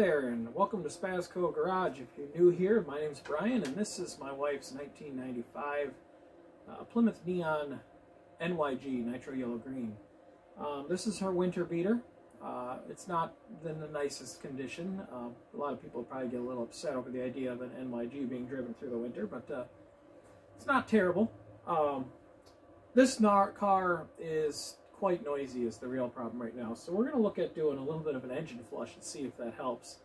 there, and welcome to Spazco Garage. If you're new here, my name's Brian, and this is my wife's 1995 Plymouth Neon NYG Nitro Yellow Green. This is her winter beater. It's not in the nicest condition. A lot of people probably get a little upset over the idea of an NYG being driven through the winter, but it's not terrible. This car is quite noisy is the real problem right now. So we're going to look at doing a little bit of an engine flush and see if that helps.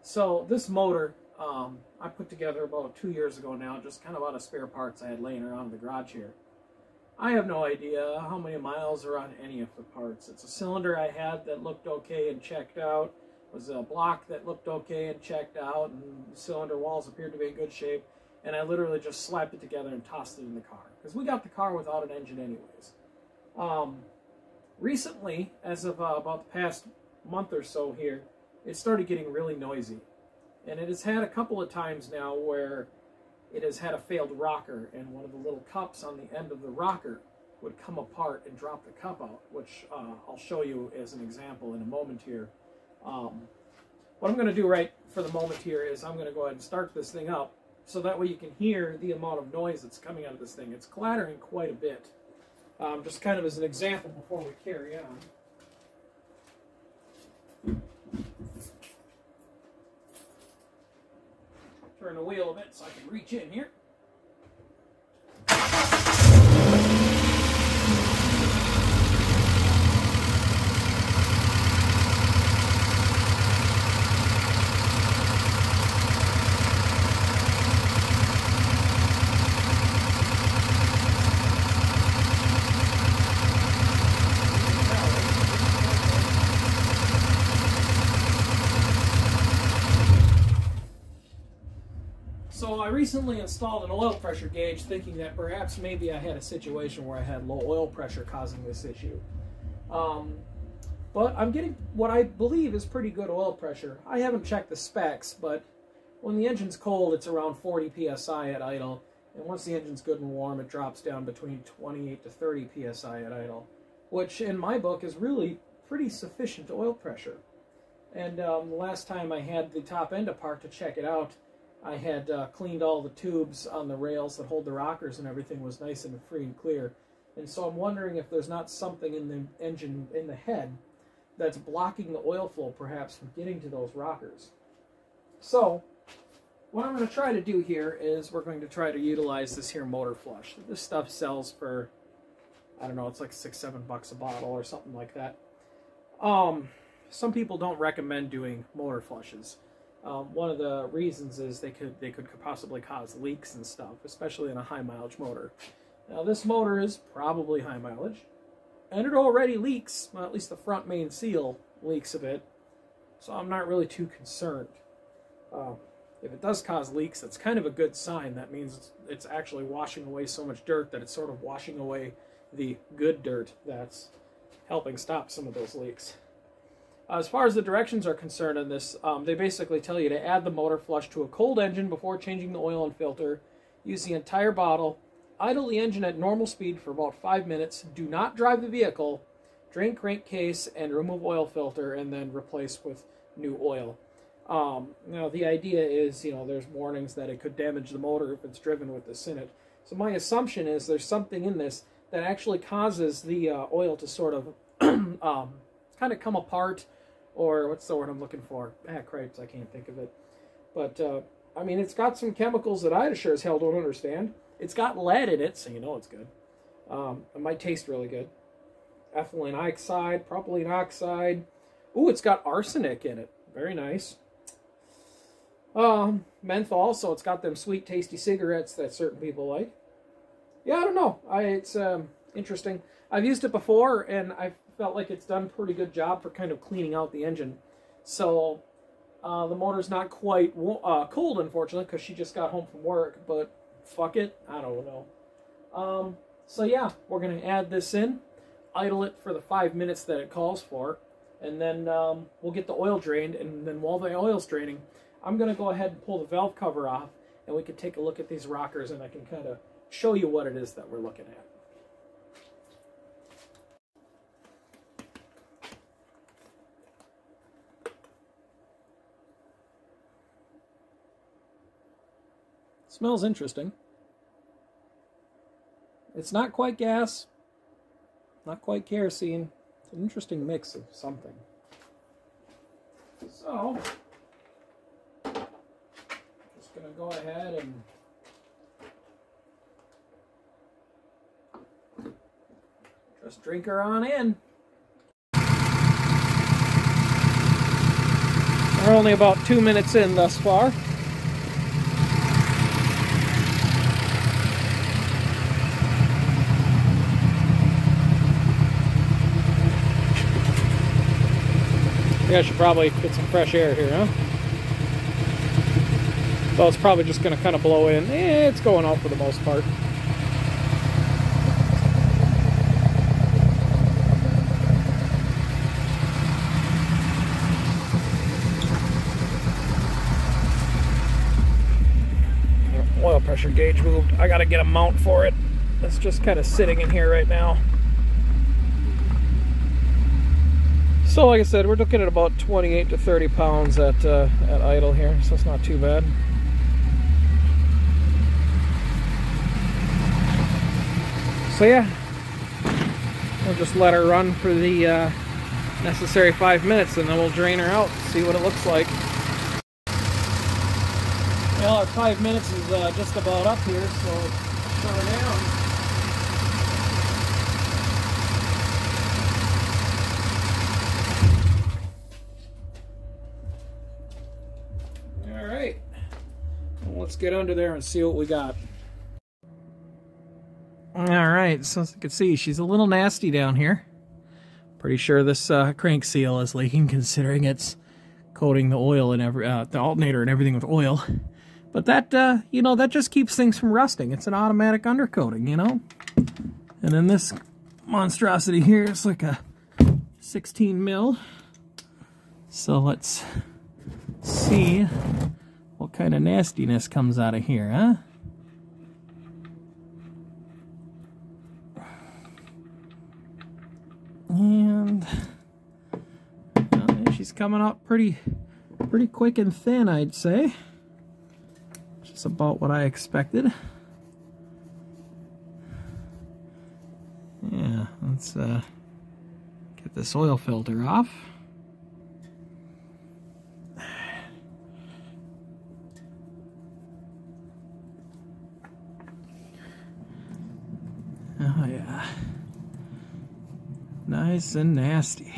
So this motor I put together about 2 years ago now, just kind of out of spare parts I had laying around in the garage here. I have no idea how many miles are on any of the parts. It's a cylinder I had that looked okay and checked out. It was a block that looked okay and checked out, and the cylinder walls appeared to be in good shape. And I literally just slapped it together and tossed it in the car, because we got the car without an engine anyways. Recently, as of about the past month or so here, it started getting really noisy. And it has had a couple of times now where it has had a failed rocker, and one of the little cups on the end of the rocker would come apart and drop the cup out, which I'll show you as an example in a moment here. What I'm going to do right for the moment here is I'm going to go ahead and start this thing up, so that way you can hear the amount of noise that's coming out of this thing. It's clattering quite a bit. Just kind of as an example before we carry on. Turn the wheel a bit so I can reach in here. So I recently installed an oil pressure gauge, thinking that perhaps maybe I had a situation where I had low oil pressure causing this issue. But I'm getting what I believe is pretty good oil pressure. I haven't checked the specs, but when the engine's cold, it's around 40 psi at idle. And once the engine's good and warm, it drops down between 28 to 30 psi at idle, which in my book is really pretty sufficient oil pressure. And the last time I had the top end apart to check it out, I had cleaned all the tubes on the rails that hold the rockers, and everything was nice and free and clear. And so I'm wondering if there's not something in the engine, in the head, that's blocking the oil flow perhaps from getting to those rockers. So what I'm going to try to do here is we're going to try to utilize this here motor flush. This stuff sells for, I don't know, it's like $6-7 a bottle or something like that. Some people don't recommend doing motor flushes. One of the reasons is they could possibly cause leaks and stuff, especially in a high mileage motor. Now this motor is probably high mileage, and it already leaks. Well, at least the front main seal leaks a bit, so I'm not really too concerned. If it does cause leaks, that's kind of a good sign. That means it's actually washing away so much dirt that it's sort of washing away the good dirt that's helping stop some of those leaks. As far as the directions are concerned on this, they basically tell you to add the motor flush to a cold engine before changing the oil and filter. Use the entire bottle. Idle the engine at normal speed for about 5 minutes. Do not drive the vehicle. Drain crankcase and remove oil filter, and then replace with new oil. Now the idea is, there's warnings that it could damage the motor if it's driven with this in it. So my assumption is there's something in this that actually causes the oil to sort of kind of come apart, or what's the word I'm looking for? Cripes, I can't think of it. But, I mean, it's got some chemicals that I sure as hell don't understand. It's got lead in it, so you know it's good. It might taste really good. Ethylene oxide, propylene oxide. Ooh, it's got arsenic in it. Very nice. Menthol, so it's got them sweet, tasty cigarettes that certain people like. Yeah, I don't know. It's interesting. I've used it before, and I've felt like it's done a pretty good job for kind of cleaning out the engine. So the motor's not quite cold, unfortunately, because she just got home from work, but fuck it, I don't know. So yeah, we're going to add this in, idle it for the 5 minutes that it calls for, and then we'll get the oil drained, and then while the oil's draining, I'm going to go ahead and pull the valve cover off, and we can take a look at these rockers, and I can kind of show you what it is that we're looking at. Smells interesting. It's not quite gas, not quite kerosene. It's an interesting mix of something. So, just going to go ahead and just drink her on in. We're only about 2 minutes in thus far. I should probably get some fresh air here, huh? Well, it's probably just going to kind of blow in. It's going out for the most part. Oil pressure gauge moved. I got to get a mount for it. It's just kind of sitting in here right now. So like I said, we're looking at about 28 to 30 pounds at idle here, so it's not too bad. So yeah, we'll just let her run for the necessary 5 minutes, and then we'll drain her out, see what it looks like. Well, our 5 minutes is just about up here, so shut her down. Let's get under there and see what we got. Alright, so as you can see, she's a little nasty down here. Pretty sure this crank seal is leaking, considering it's coating the oil and the alternator and everything with oil. But that, you know, that just keeps things from rusting. It's an automatic undercoating, you know? And then this monstrosity here is like a 16 mil. So let's see what kind of nastiness comes out of here, huh? And well, she's coming out pretty quick and thin, I'd say. Which is about what I expected. Yeah, let's get this oil filter off. Oh yeah, nice and nasty.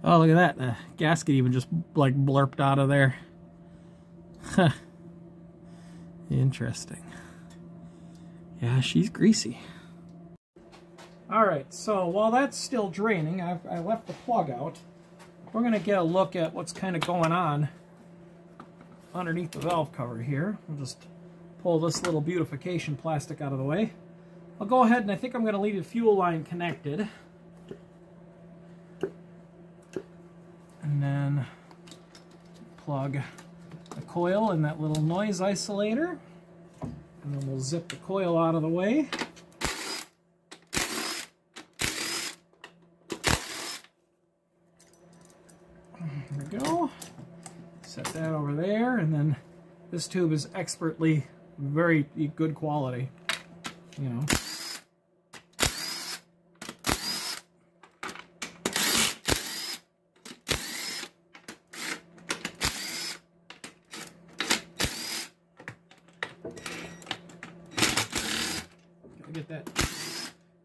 Oh, look at that, the gasket even just like blurped out of there. Huh. Interesting. Yeah, she's greasy. Alright, so while that's still draining, I left the plug out. We're going to get a look at what's kind of going on underneath the valve cover here. We'll just pull this little beautification plastic out of the way. I'll go ahead and I think I'm going to leave the fuel line connected. And then plug the coil in that little noise isolator. And then we'll zip the coil out of the way. There we go. Set that over there, and then this tube is expertly very good quality, you know. Gotta get that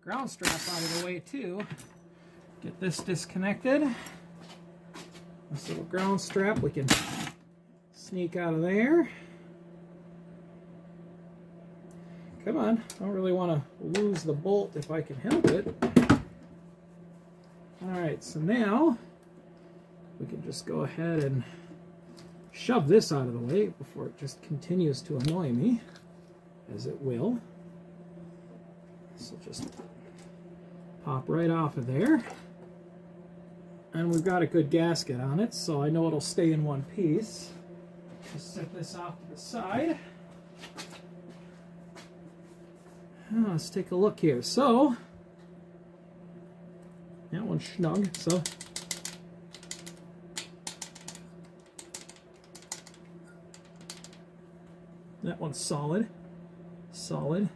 ground strap out of the way too. Get this disconnected. This little ground strap we can sneak out of there. Come on, I don't really want to lose the bolt if I can help it. Alright, so now we can just go ahead and shove this out of the way before it just continues to annoy me, as it will. So just pop right off of there. And we've got a good gasket on it, so I know it'll stay in one piece. Just set this off to the side. Now let's take a look here. So, that one's snug, so. That one's solid. Solid.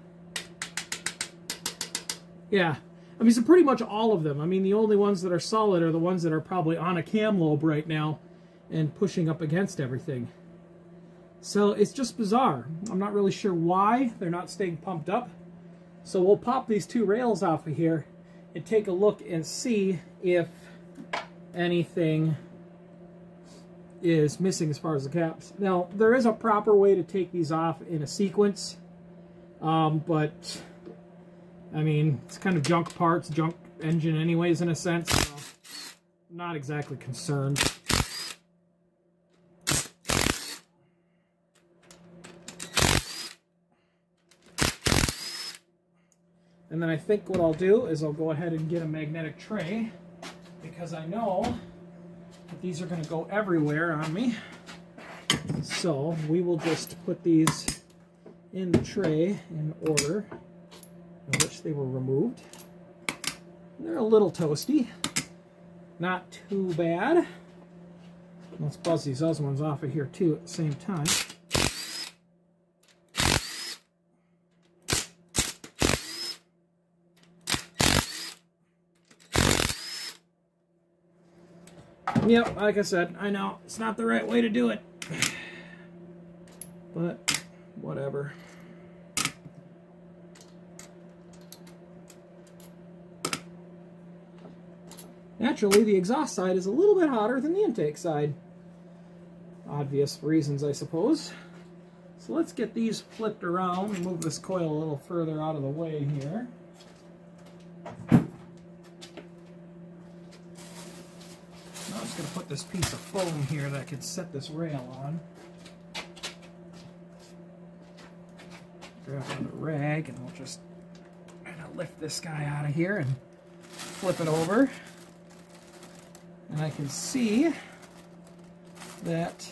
Yeah. I mean, so pretty much all of them. I mean, the only ones that are solid are the ones that are probably on a cam lobe right now and pushing up against everything. So it's just bizarre. I'm not really sure why they're not staying pumped up. So we'll pop these two rails off of here and take a look and see if anything is missing as far as the caps. Now, there is a proper way to take these off in a sequence, but I mean, it's kind of junk parts, junk engine anyways, in a sense, so I'm not exactly concerned. And then I think what I'll do is I'll go ahead and get a magnetic tray, because I know that these are going to go everywhere on me. So we will just put these in the tray in order in which they were removed. They're a little toasty. Not too bad. Let's buzz these other ones off of here too at the same time. Yep, like I said, I know it's not the right way to do it, but whatever. Naturally, the exhaust side is a little bit hotter than the intake side. Obvious reasons, I suppose. So let's get these flipped around and move this coil a little further out of the way here. I'm just going to put this piece of foam here that could set this rail on. Grab another rag and we'll just kind of lift this guy out of here and flip it over. And I can see that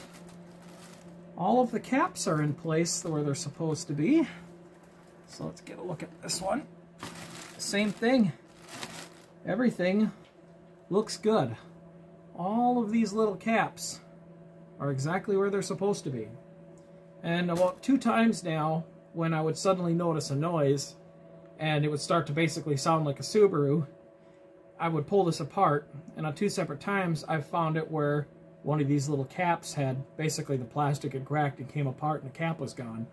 all of the caps are in place where they're supposed to be. So let's get a look at this one. Same thing. Everything looks good. All of these little caps are exactly where they're supposed to be. And about 2 times now, when I would suddenly notice a noise and it would start to basically sound like a Subaru, I would pull this apart, and on 2 separate times I've found it where one of these little caps had basically the plastic had cracked and came apart and the cap was gone,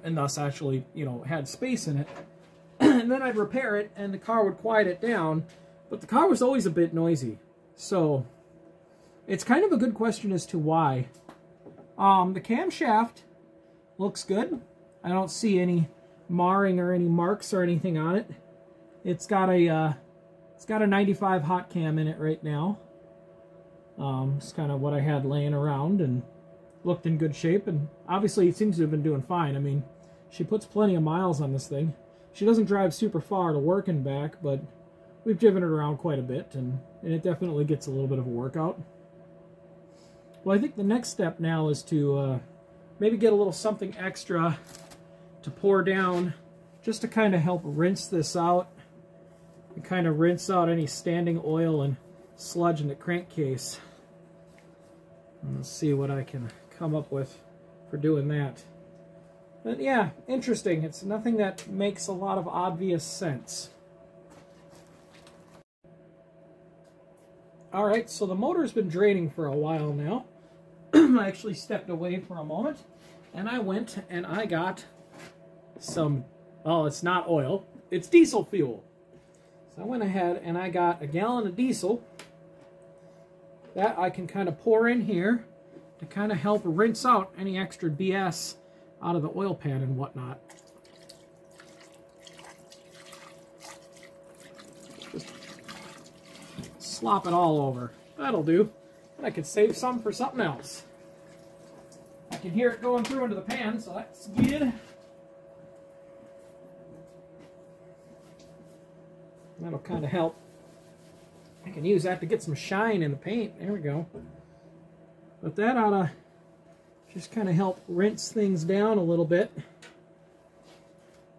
and thus actually, you know, had space in it. And then I'd repair it and the car would quiet it down, but the car was always a bit noisy. So it's kind of a good question as to why. The camshaft looks good. I don't see any marring or any marks or anything on it. It's got a 95 hot cam in it right now. It's kind of what I had laying around and looked in good shape, and obviously it seems to have been doing fine. I mean, she puts plenty of miles on this thing. She doesn't drive super far to work and back, but we've driven it around quite a bit, and it definitely gets a little bit of a workout. Well, I think the next step now is to maybe get a little something extra to pour down just to kind of help rinse this out and kind of rinse out any standing oil and sludge in the crankcase. Let's see what I can come up with for doing that. But yeah, interesting. It's nothing that makes a lot of obvious sense. Alright, so the motor's been draining for a while now. I actually stepped away for a moment, and I went and I got some, well, it's not oil, it's diesel fuel. So I went ahead and I got a gallon of diesel that I can kind of pour in here to kind of help rinse out any extra BS out of the oil pan and whatnot. Just slop it all over. That'll do. And I could save some for something else. I can hear it going through into the pan, so that's good. That'll kind of help. I can use that to get some shine in the paint. There we go. But that ought to just kind of help rinse things down a little bit.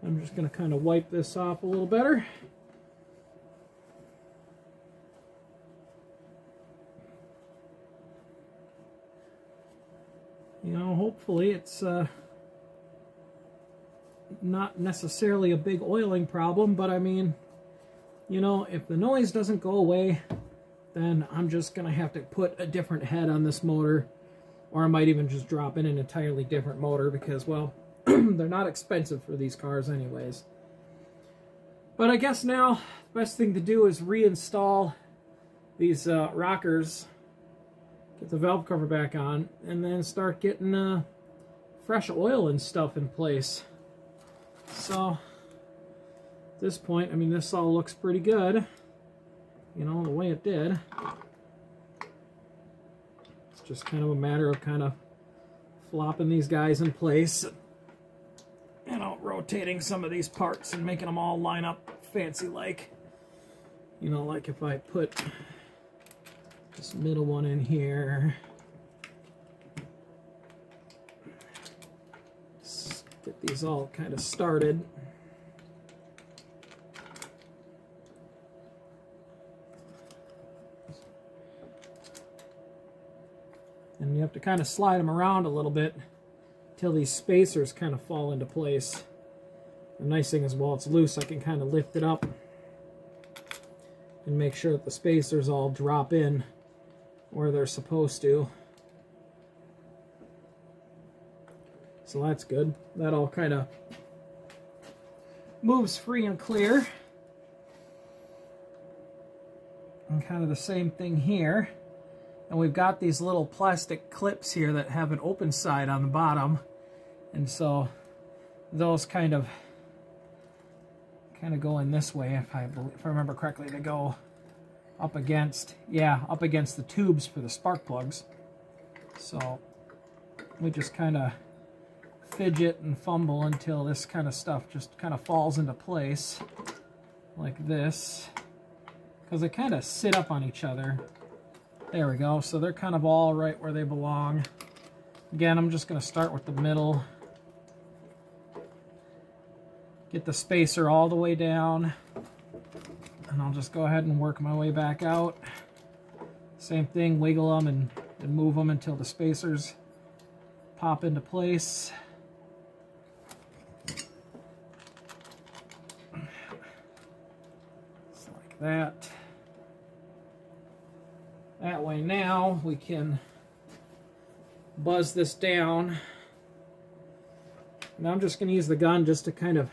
I'm just going to kind of wipe this off a little better. You know, hopefully it's not necessarily a big oiling problem, but I mean, you know, if the noise doesn't go away, then I'm just going to have to put a different head on this motor, or I might even just drop in an entirely different motor because, well, they're not expensive for these cars anyways. But I guess now the best thing to do is reinstall these rockers, get the valve cover back on, and then start getting fresh oil and stuff in place. So at this point, I mean, this all looks pretty good, you know, the way it did. It's just kind of a matter of kind of flopping these guys in place, you know, rotating some of these parts and making them all line up fancy like. You know, like if I put this middle one in here, let's get these all kind of started. And you have to kind of slide them around a little bit until these spacers kind of fall into place. The nice thing is, while it's loose, I can kind of lift it up and make sure that the spacers all drop in where they're supposed to. So that's good. That all kind of moves free and clear. And kind of the same thing here. And we've got these little plastic clips here that have an open side on the bottom. And so those kind of go in this way, if I remember correctly. They go up against, yeah, up against the tubes for the spark plugs. So we just kind of fidget and fumble until this kind of stuff just kind of falls into place like this, because they kind of sit up on each other. There we go. So they're kind of all right where they belong. Again, I'm just going to start with the middle. Get the spacer all the way down. And I'll just go ahead and work my way back out. Same thing, wiggle them and move them until the spacers pop into place. Just like that. That way now we can buzz this down. Now I'm just going to use the gun just to kind of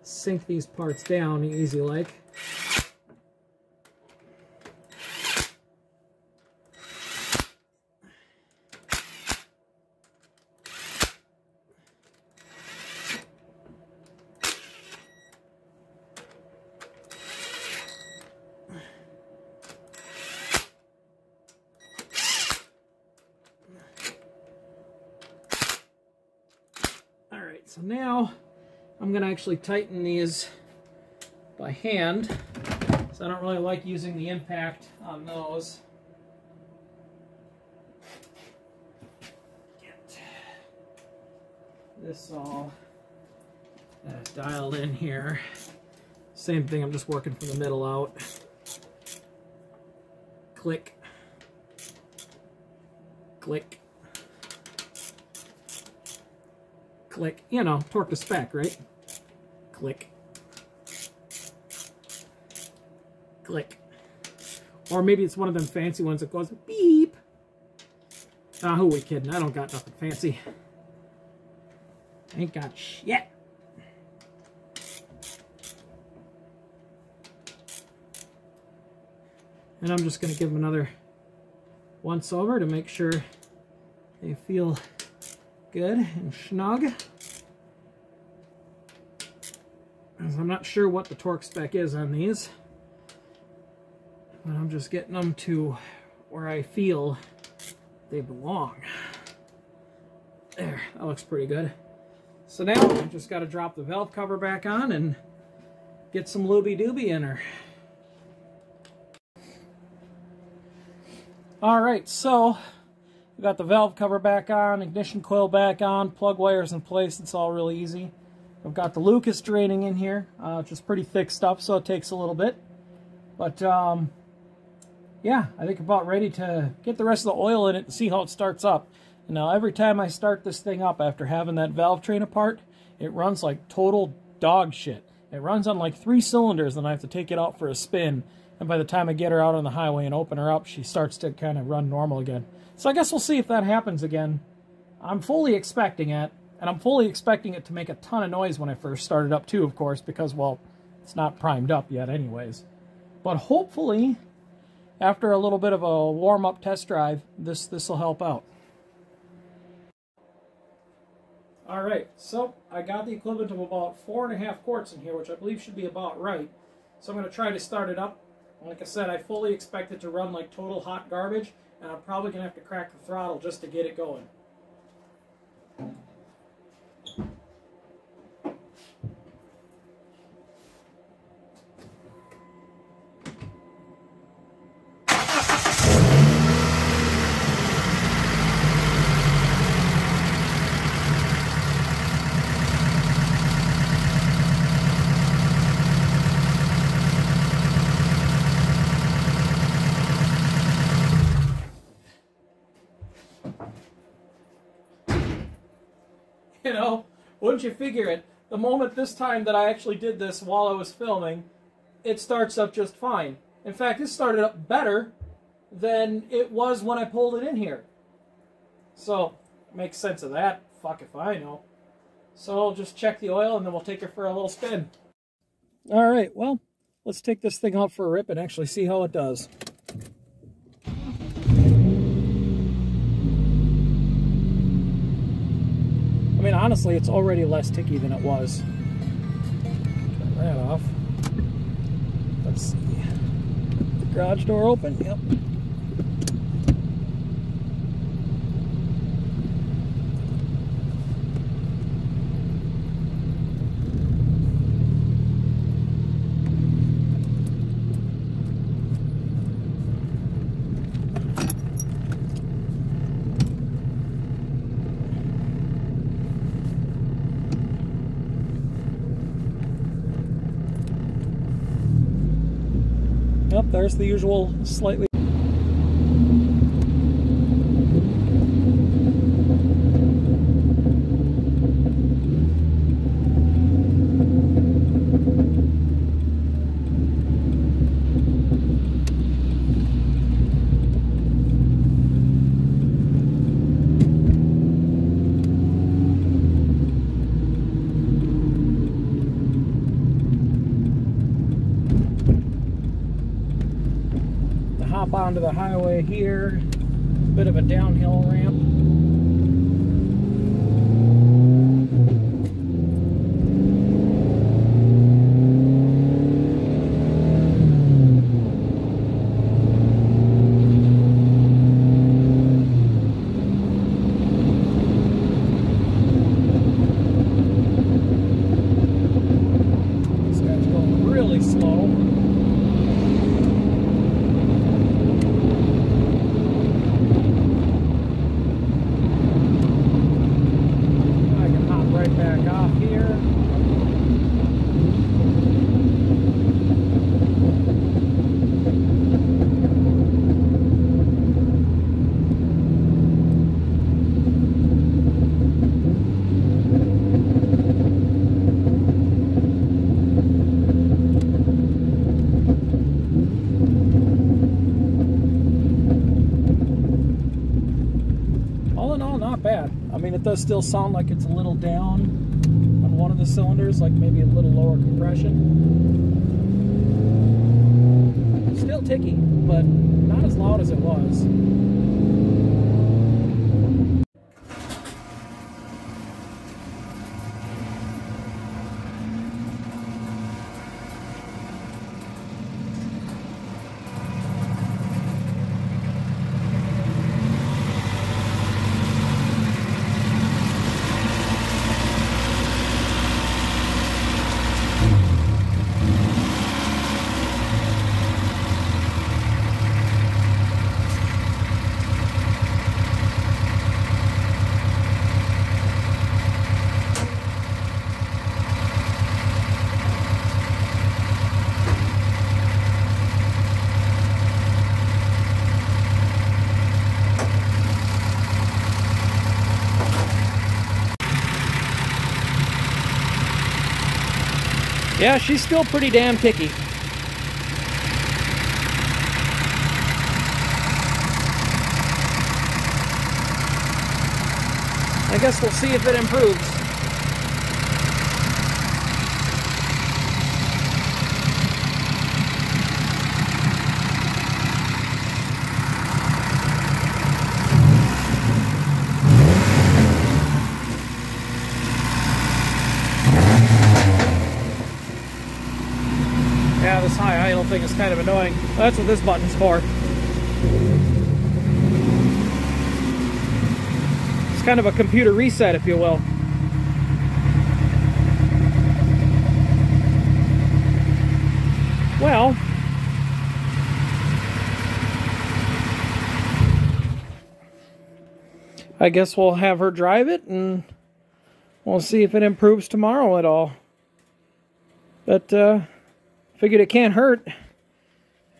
sink these parts down easy like. So now I'm going to actually tighten these by hand, so I don't really like using the impact on those. Get this all dialed in here. Same thing, I'm just working from the middle out. Click. Click. Click, you know, torque to spec, right? Click. Click. Or maybe it's one of them fancy ones that goes beep. Ah, who are we kidding? I don't got nothing fancy. Ain't got shit. And I'm just going to give them another once over to make sure they feel good and snug. I'm not sure what the torque spec is on these, but I'm just getting them to where I feel they belong. There, that looks pretty good. So now I just got to drop the valve cover back on and get some looby-dooby in her. Alright, so we got the valve cover back on, ignition coil back on, plug wires in place. It's all really easy. I've got the Lucas draining in here, which is pretty thick stuff, so it takes a little bit. But, yeah, I think about ready to get the rest of the oil in it and see how it starts up. And now, every time I start this thing up after having that valve train apart, it runs like total dog shit. It runs on like 3 cylinders, and I have to take it out for a spin. And by the time I get her out on the highway and open her up, she starts to kind of run normal again. So I guess we'll see if that happens again. I'm fully expecting it, and I'm fully expecting it to make a ton of noise when I first start it up too, of course, because, well, it's not primed up yet anyways. But hopefully, after a little bit of a warm-up test drive, this will help out. Alright, so I got the equivalent of about 4.5 quarts in here, which I believe should be about right. So I'm going to try to start it up. Like I said, I fully expect it to run like total hot garbage, and I'm probably going to have to crack the throttle just to get it going. You know, wouldn't you figure it? The moment this time that I actually did this while I was filming, it starts up just fine. In fact, it started up better than it was when I pulled it in here. So, makes sense of that. Fuck if I know. So I'll just check the oil and then we'll take her for a little spin. Alright, well, let's take this thing out for a rip and actually see how it does. I mean, honestly, it's already less ticky than it was. Turn that off. Let's see. Garage door open. Yep. Yep, there's the usual slightly... Hop onto the highway here, bit of a downhill ramp. This guy's going really slow. Back off here. All in all, not bad. I mean, it does still sound like it's a little down on one of the cylinders, like maybe a little lower compression. Still ticky, but not as loud as it was. Yeah, she's still pretty damn picky. I guess we'll see if it improves. Yeah, this high idle thing is kind of annoying. That's what this button's for. It's kind of a computer reset, if you will. Well, I guess we'll have her drive it and we'll see if it improves tomorrow at all. But, figured it can't hurt.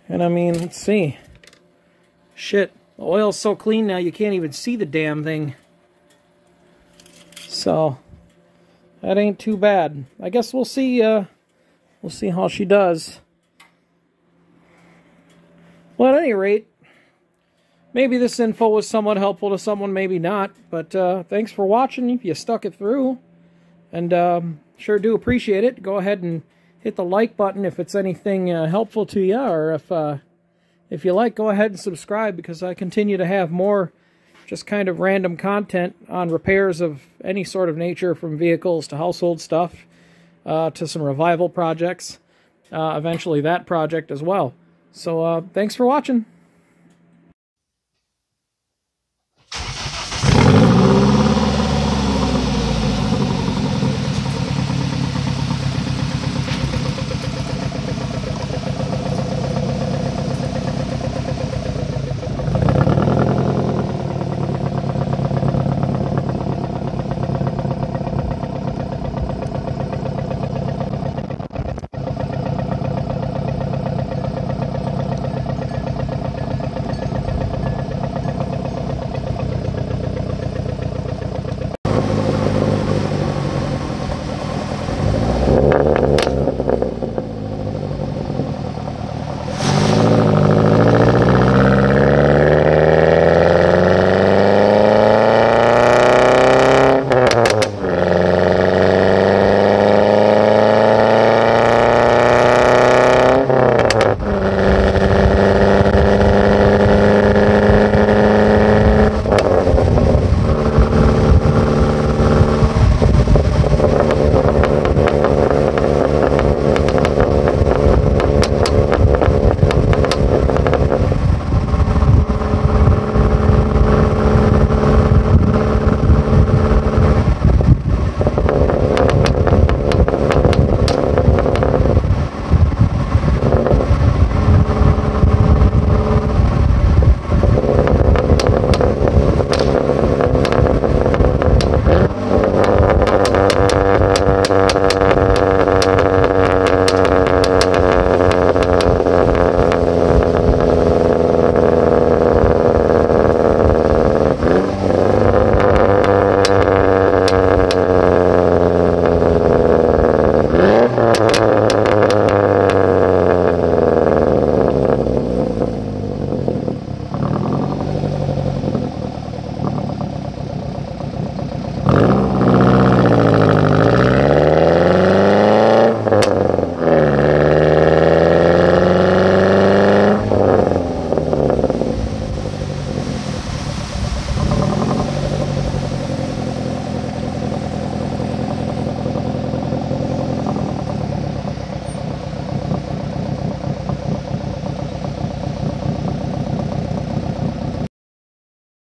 And I mean, let's see. Shit, the oil's so clean now you can't even see the damn thing. So, that ain't too bad. I guess we'll see how she does. Well, at any rate, maybe this info was somewhat helpful to someone, maybe not. But thanks for watching if you stuck it through. And sure do appreciate it. Go ahead and hit the like button if it's anything helpful to you. Or if you like, go ahead and subscribe, because I continue to have more just kind of random content on repairs of any sort of nature, from vehicles to household stuff, to some revival projects, eventually that project as well. So thanks for watching.